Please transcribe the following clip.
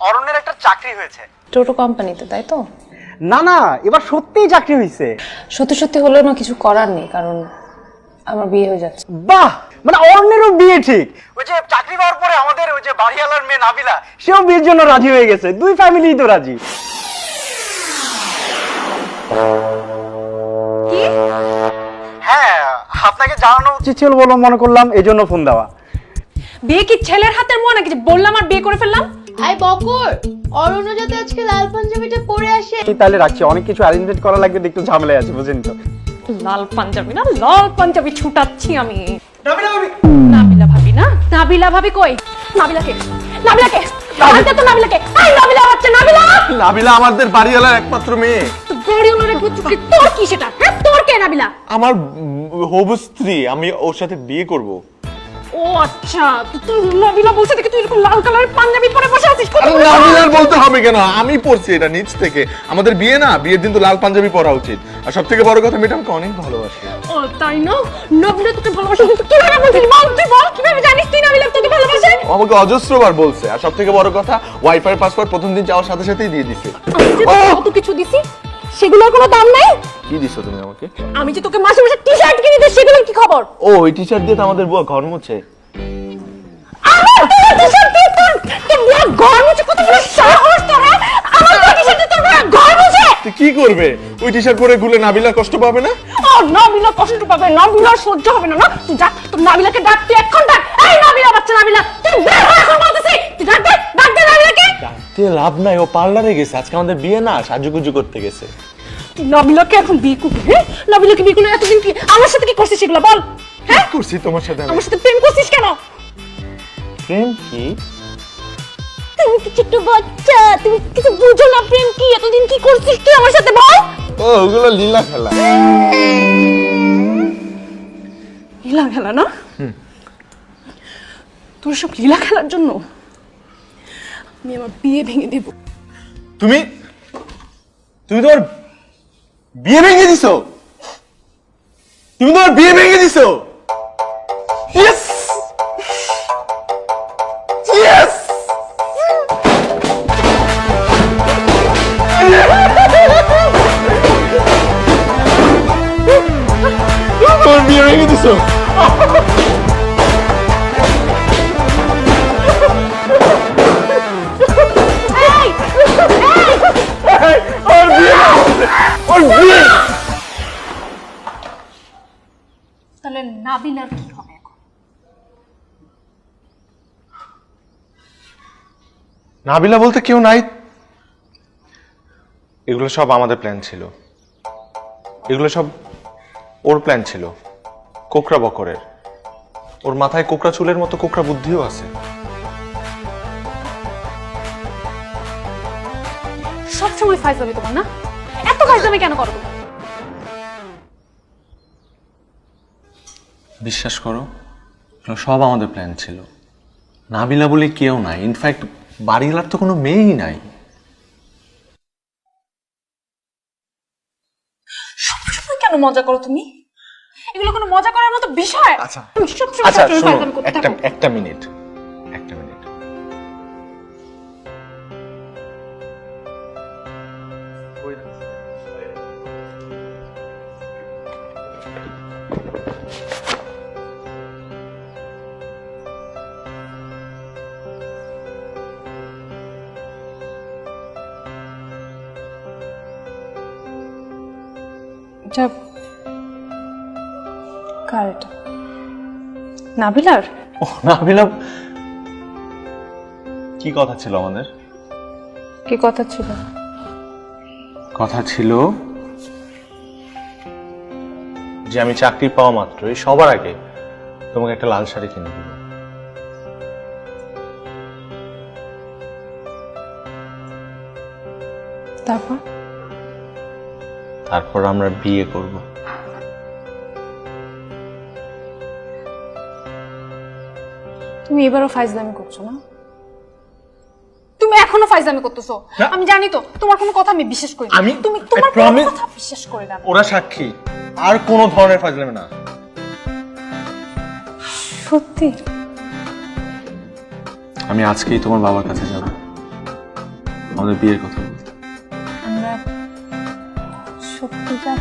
অরণ্যের একটা চাকরি হয়েছে। টোটো কোম্পানিতে, তাই তো? না না, এবার সত্যিই চাকরি হয়েছে। সত্যি সত্যি হলেও না কিছু করার নেই, কারণ আমার বিয়ে হয়ে যাচ্ছে। বাহ, মানে অরণ্যেরও বিয়ে ঠিক। ওই যে চাকরি পাওয়ার পরে আমাদের ওই যে বাড়িওয়ালার মেয়ে নাবিলা, সেও বিয়ের জন্য রাজি হয়ে গেছে। দুই ফ্যামিলি তো রাজি। হ্যাঁ, আপনাকে জানানো উচিত ছিল বলে মনে করলাম, এই জন্য ফোন দেওয়া। বিয়ে কি ছেলের হাতের মোয়া নাকি যে বললাম আর বিয়ে করে ফেললাম? আই বকর, অরণ্য যাতে আজকে লাল পাঞ্জাবিটা পরে আসে। তাহলে রাখছি, অনেক কিছু অ্যারেঞ্জমেন্ট করা লাগবে, একটু ঝামেলায় আছে, বুঝেন তো। লাল পাঞ্জাবি না, লাল পাঞ্জাবি ছুটাচ্ছি আমি। নাবিলা ভাবি, নাবিলা ভাবি না? নাবিলা ভাবি কই? নাবিলাকে, নাবিলাকে, আনতে তো নাবিলাকে। এই নাবিলা হচ্ছে নাবিলা। নাবিলা আমাদের বাড়িওয়ালার একমাত্র মেয়ে। তো বাড়িওয়ালার গুচ্ছ কি তোর কি সেটা? হ্যাঁ, তোর কে নাবিলা? আমার হবু স্ত্রী, আমি ওর সাথে বিয়ে করব। ও আচ্ছা, তুই নাবিলা বলছিস দেখি তুই এরকম লাল কালারের পাঞ্জাবি পরে বসে আছিস। আরে নাবিলার বলতে হবে কেন? আমি পরছি এটা নিজ থেকে। আমাদের বিয়ে না, বিয়ের দিন তো লাল পাঞ্জাবি পরা উচিত। আর সবথেকে বড় কথা, মেয়েটা আমাকে অনেক ভালোবাসে। ও তাই না? নাবিলা তোকে ভালোবাসে, কিন্তু কিভাবে বলছিস? বল, তুই বল কিভাবে জানিস তুই নাবিলা তোকে ভালোবাসে? ও আমাকে অজস্রবার বলছে। আর সবথেকে বড় কথা, ওয়াইফাই পাসওয়ার্ড প্রথম দিন যাওয়ার সাথে সাথেই দিয়ে দিছে। আমি যে তোকে কত কিছু দিছি, সেগুলোর কোনো দাম নাই? কি দিছো তুমি আমাকে? আমি যে তোকে মাসে মাসে টি-শার্ট কিনে দিই, সেগুলোর কি খবর? ও ওই টি-শার্ট দিয়ে তো আমাদের বুয়া ঘর মুছে। আমার টি-শার্ট দিয়ে তোর বুয়া ঘর মুছে? কত বড় সাহস তোর! আমার টি-শার্ট দিয়ে তোর বুয়া ঘর মুছে? তো কি করবে? ওই টি-শার্ট পরে ঘুরে নাবিলা কষ্ট পাবে না? ও নাবিলা কষ্ট পাবে, নাবিলা সহ্য হবে না। না তুই যা, তোর নাবিলাকে ডাক, তুই এখন ডাক। এই নাবিলা, বাচ্চা নাবিলা, তুই বের হ এখন বলতেছি। তুই ডাক দে, ডাক দে নাবিলাকে। ডাকতে লাভ নাই, ও পার্লারে গেছে। আজকে আমাদের বিয়ে না, সাজুগুজু করতে গেছে। তুই নাবিলাকে এখন বিয়ে করবি? হ্যাঁ, নাবিলাকে বিয়ে করলে এতদিন কি আমার সাথে কি করছিস সেগুলো বল? হ্যাঁ, কি করছি তোমার সাথে আমি? আমার সাথে প্রেম করছিস কেন? প্রেম কি? তুমি কি ছোট্ট বাচ্চা, তুমি কিছু বুঝো না প্রেম কি? এতদিন কি করছিস তুই আমার সাথে বল? ও ওগুলো লীলা খেলা। লীলা খেলা না? তোর সব লীলা খেলার জন্য আমি আমার বিয়ে ভেঙে দেব। তুমি তোমার বিয়ে ভেঙে দিছো? তুমি তোমার বিয়ে ভেঙে দিছো? Yes yes! তোমার বিয়ে ভেঙে দিছো? এই, এই, ওর বিয়ে! ওর বিয়ে! তাহলে নাবিলার কি হবে এখন? নাবিলা বলতে কেউ নাই। এগুলো সব আমাদের প্ল্যান ছিল। এগুলো সব ওর প্ল্যান ছিল, কোকড়া বকরের। ওর মাথায় কোকড়া চুলের মতো কোকড়া বুদ্ধিও আছে। সবসময় ফাইজলামি তোমার না? এত ফাইজলামি কেন করো তুমি? বিশ্বাস করো, এগুলো সব আমাদের প্ল্যান ছিল। নাবিলা বলে কেউ নাই, ইনফ্যাক্ট বাড়িওয়ালার তো কোনো মেয়েই নাই। সবসময় কেন মজা করো তুমি? এগুলো কোনো মজা করার মতো বিষয়? আচ্ছা তুমি সবসময় আচ্ছা সবসময় শোনো, ফাইজলামি করতে থাকো। একটা মিনিট। এটা কার? এটা নাবিলার? ও নাবিলা, কি কথা ছিল আমাদের? কি কথা ছিল? কথা ছিল যে আমি চাকরি পাওয়া মাত্রই সবার আগে তোমাকে একটা লাল শাড়ি কিনে দেব। তারপর? তারপর আমরা বিয়ে করব। তুমি এবারও ফাইজলামি করছো না? তুমি এখনো ফাইজলামি করতেছো? না। আমি জানি তো তোমার কোনো কথা আমি বিশ্বাস করি না। আমি- তুমি I তোমার কোনো promise- কথা বিশ্বাস করি না। ওরা সাক্ষী, আর কোনো ধরনের ফাজলামি না। সত্যি? আমি আজকেই তোমার বাবার কাছে যাব। আমাদের বিয়ের কথা বলতে। আমরা সত্যি যাব?